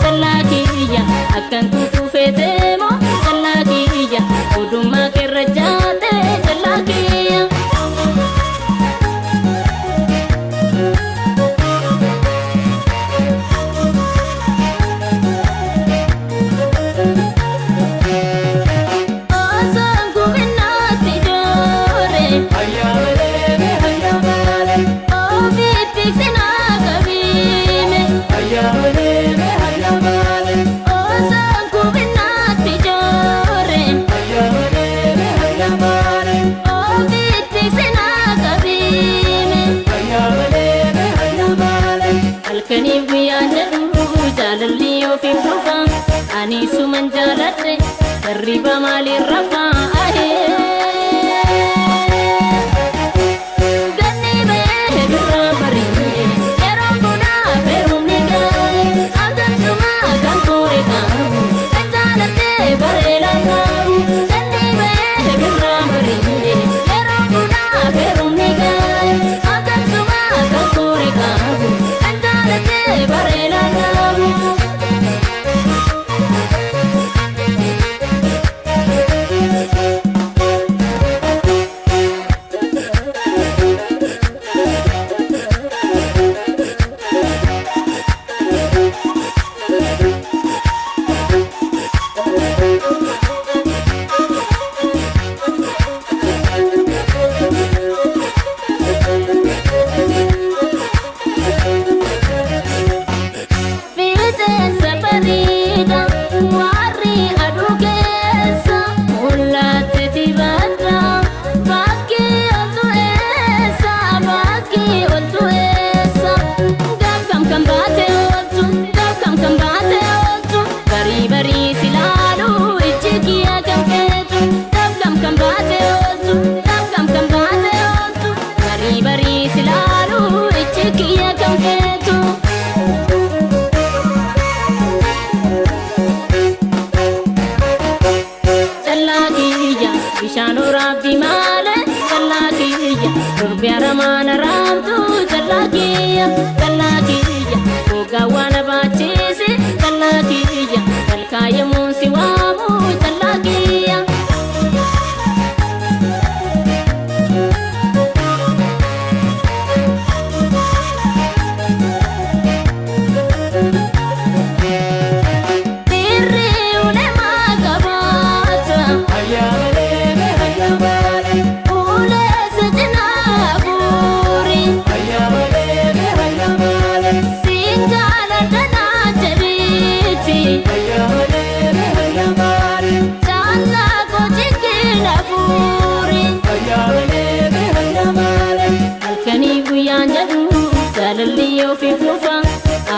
Talakiya akan kuku fetemo talakiya uduma kerjate talakiya Asangku minati dore ayamale ayamale oh bitik sinakabime ayamale Ani suman jalate riba mali rafa ahe Gani be hedra bari ero kuda perum niga adan suma kan kore kamu jalate barela kamu Gani be hedra bari ero kuda perum niga adan suma kan kore kamu jalate barela kamu Rabbi male talakiya Rubiara mana ramtu talakiya Talakiya Oga wana bachisi talakiya Talkaya munsi wamu talakiya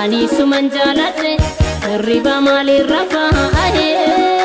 Ani suman jalate riba mali rafa ahe